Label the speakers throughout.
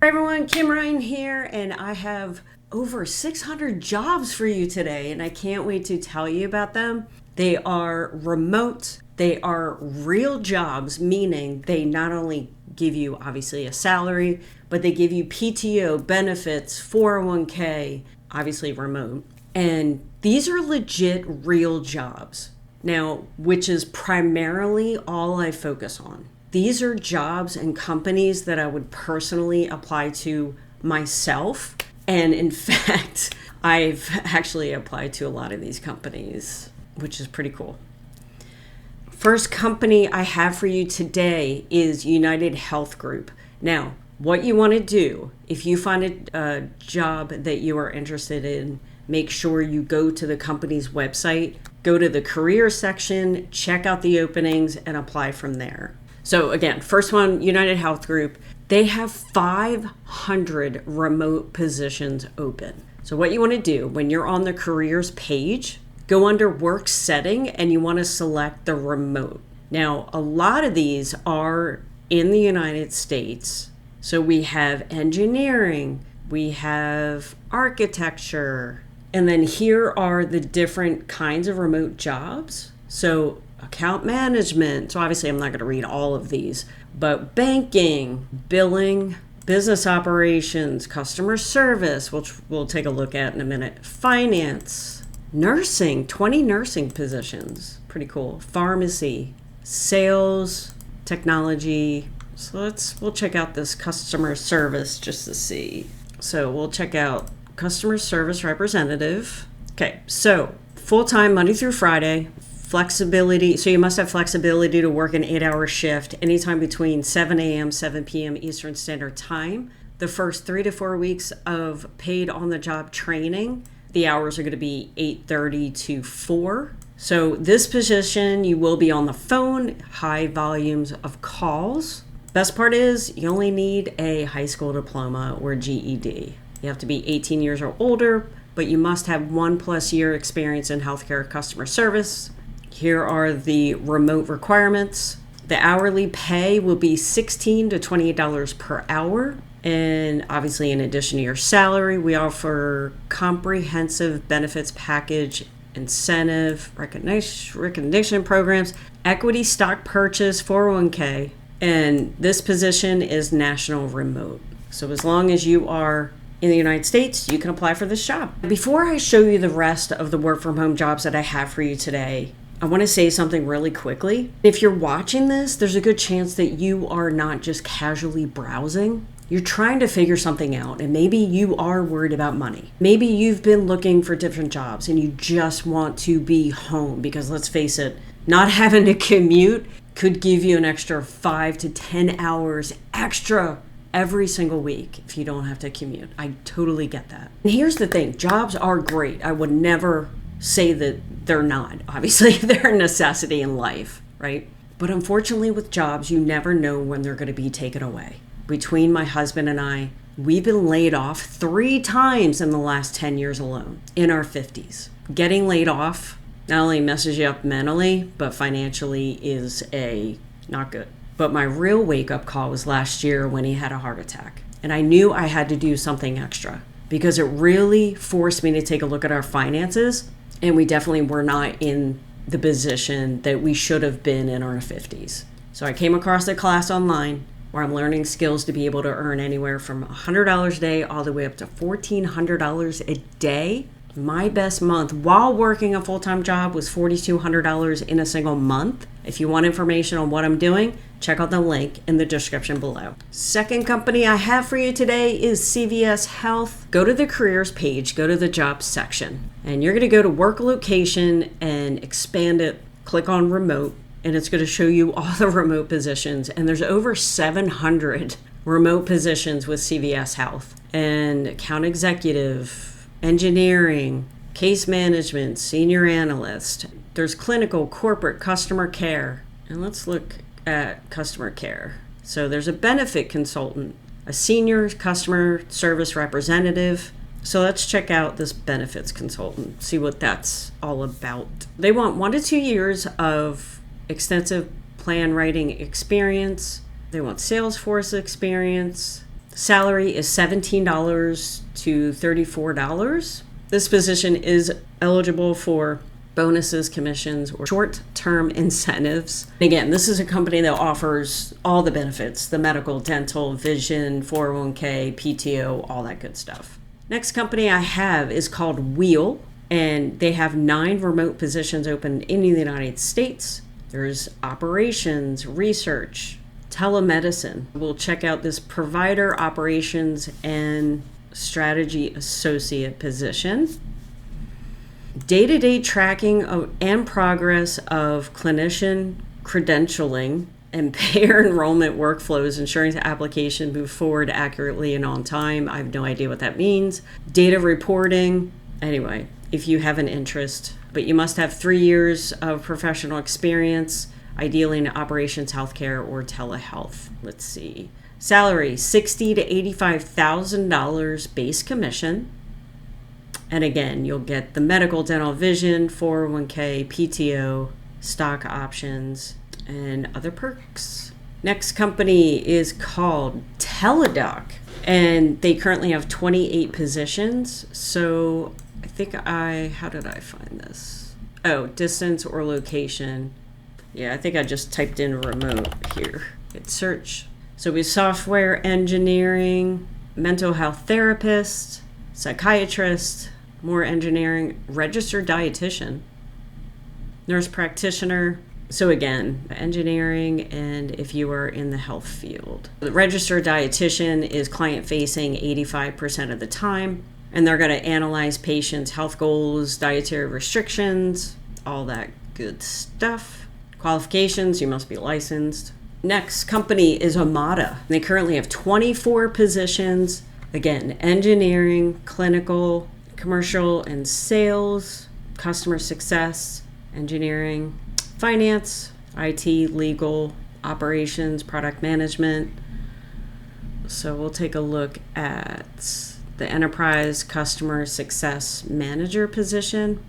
Speaker 1: Hi everyone, Kim Ryan here, and I have over 600 jobs for you today, and I can't wait to tell you about them. They are remote, they are real jobs, meaning they not only give you obviously a salary, but they give you PTO, benefits, 401k, obviously remote. And these are legit real jobs. Now, which is primarily all I focus on. These are jobs and companies that I would personally apply to myself. And in fact, I've actually applied to a lot of these companies, which is pretty cool. First company I have for you today is UnitedHealth Group. Now, what you want to do, if you find a job that you are interested in, make sure you go to the company's website, go to the career section, check out the openings, and apply from there. So again, first one, UnitedHealth Group, they have 500 remote positions open. So what you want to do when you're on the careers page, go under work setting and you want to select the remote. Now, a lot of these are in the United States. So we have engineering, we have architecture, and then here are the different kinds of remote jobs. So account management. So obviously I'm not going to read all of these, but banking, billing, business operations, customer service, which we'll take a look at in a minute, finance, nursing, 20 nursing positions, pretty cool, pharmacy, sales, technology. So we'll check out this customer service just to see. So we'll check out customer service representative. Okay, so full-time Monday through Friday. Flexibility, so you must have flexibility to work an 8-hour shift anytime between 7 a.m., 7 p.m. Eastern Standard Time. The first 3 to 4 weeks of paid on-the-job training, the hours are going to be 8:30 to 4. So this position, you will be on the phone, high volumes of calls. Best part is you only need a high school diploma or GED. You have to be 18 years or older, but you must have 1+ year experience in healthcare customer service. Here are the remote requirements. The hourly pay will be $16 to $28 per hour. And obviously, in addition to your salary, we offer comprehensive benefits package, incentive, recognition programs, equity stock purchase, 401k. And this position is national remote. So as long as you are in the United States, you can apply for this job. Before I show you the rest of the work from home jobs that I have for you today, I want to say something really quickly. If you're watching this, there's a good chance that you are not just casually browsing. You're trying to figure something out, and maybe you are worried about money. Maybe you've been looking for different jobs and you just want to be home because let's face it, not having to commute could give you an extra 5 to 10 hours extra every single week if you don't have to commute. I totally get that. And here's the thing, jobs are great. I would never say that they're not. Obviously, they're a necessity in life, right? But unfortunately with jobs, you never know when they're going to be taken away. Between my husband and I, we've been laid off 3 times in the last 10 years alone, in our 50s. Getting laid off not only messes you up mentally, but financially is not good. But my real wake-up call was last year when he had a heart attack. And I knew I had to do something extra because it really forced me to take a look at our finances. And we definitely were not in the position that we should have been in our 50s. So I came across a class online where I'm learning skills to be able to earn anywhere from $100 a day all the way up to $1,400 a day. My best month while working a full-time job was $4,200 in a single month. If you want information on what I'm doing, check out the link in the description below. Second company I have for you today is CVS Health. Go to the careers page, go to the jobs section, and you're going to go to work location and expand it, click on remote, and it's going to show you all the remote positions. And there's over 700 remote positions with CVS Health. And account executive, engineering, case management, senior analyst. There's clinical, corporate, customer care. And let's look at customer care. So there's a benefit consultant, a senior customer service representative. So let's check out this benefits consultant, see what that's all about. They want 1 to 2 years of extensive plan writing experience. They want Salesforce experience. Salary is $17 to $34. This position is eligible for bonuses, commissions, or short-term incentives. Again, this is a company that offers all the benefits, the medical, dental, vision, 401k, PTO, all that good stuff. Next company I have is called Wheel, and they have 9 remote positions open in the United States. There's operations, research, telemedicine. We'll check out this provider operations and strategy associate position. Day-to-day tracking and progress of clinician credentialing and payer enrollment workflows, ensuring the application move forward accurately and on time. I have no idea what that means. Data reporting. Anyway, if you have an interest, but you must have 3 years of professional experience, ideally in operations, healthcare, or telehealth. Let's see. Salary, $60,000 to $85,000 base commission. And again, you'll get the medical, dental, vision, 401k, PTO, stock options, and other perks. Next company is called Teladoc, and they currently have 28 positions. So I think how did I find this? Oh, distance or location. Yeah, I think I just typed in remote here. Hit search. So we have software engineering, mental health therapist, psychiatrist, more engineering, registered dietitian, nurse practitioner. So again, engineering, and if you are in the health field. The registered dietitian is client facing 85% of the time, and they're going to analyze patients' health goals, dietary restrictions, all that good stuff. Qualifications, you must be licensed. Next company is Omada. They currently have 24 positions. Again, engineering, clinical, commercial and sales, customer success, engineering, finance, IT, legal, operations, product management. So we'll take a look at the enterprise customer success manager position.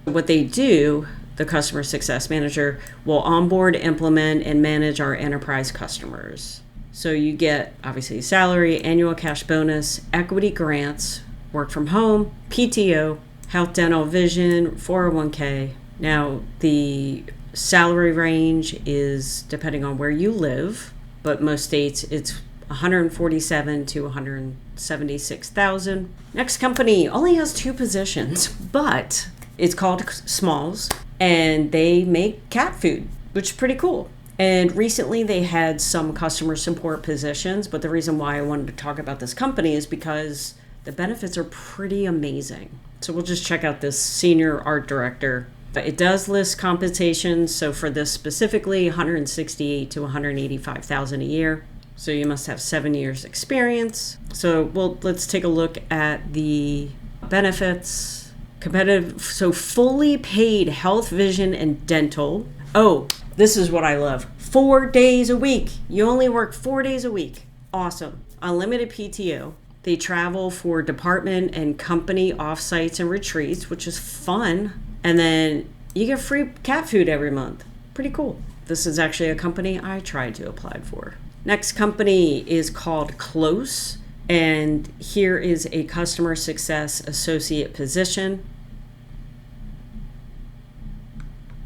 Speaker 1: What they do, the customer success manager will onboard, implement, and manage our enterprise customers. So you get obviously salary, annual cash bonus, equity grants, work from home, PTO, health, dental, vision, 401k. Now the salary range is depending on where you live, but most states it's $147,000 to $176,000. Next company only has 2 positions, but it's called Smalls, and they make cat food, which is pretty cool. And recently they had some customer support positions, but the reason why I wanted to talk about this company is because the benefits are pretty amazing. So we'll just check out this senior art director. It does list compensation. So for this specifically, $168,000 to $185,000 a year. So you must have 7 years experience. So let's take a look at the benefits. Competitive, so fully paid health, vision, and dental. Oh, this is what I love. 4 days a week. You only work 4 days a week. Awesome. Unlimited PTO. They travel for department and company offsites and retreats, which is fun. And then you get free cat food every month. Pretty cool. This is actually a company I tried to apply for. Next company is called Close, and here is a customer success associate position.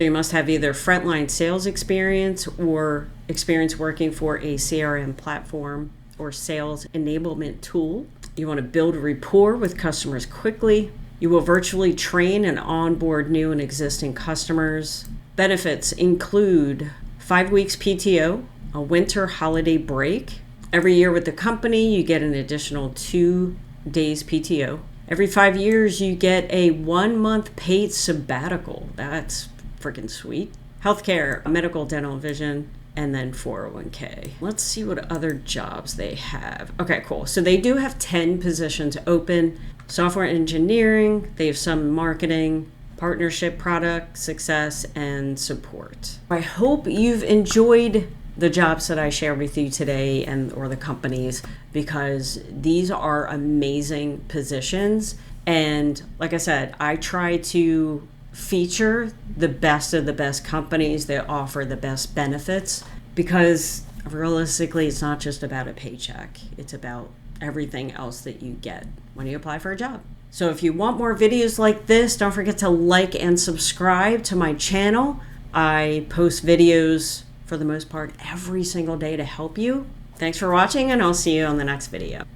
Speaker 1: You must have either frontline sales experience or experience working for a CRM platform or sales enablement tool. You want to build rapport with customers quickly. You will virtually train and onboard new and existing customers. Benefits include 5 weeks PTO, a winter holiday break. Every year with the company, you get an additional 2 days PTO. Every 5 years, you get a 1-month paid sabbatical. That's freaking sweet. Healthcare, medical, dental, vision, and then 401k. Let's see what other jobs they have. Okay, cool. So they do have 10 positions open. Software engineering, they have some marketing, partnership, product, success, and support. I hope you've enjoyed the jobs that I share with you today or the companies, because these are amazing positions. And like I said, I try to feature the best of the best companies that offer the best benefits, because realistically, it's not just about a paycheck. It's about everything else that you get when you apply for a job. So if you want more videos like this, don't forget to like and subscribe to my channel. I post videos for the most part every single day to help you. Thanks for watching, and I'll see you on the next video.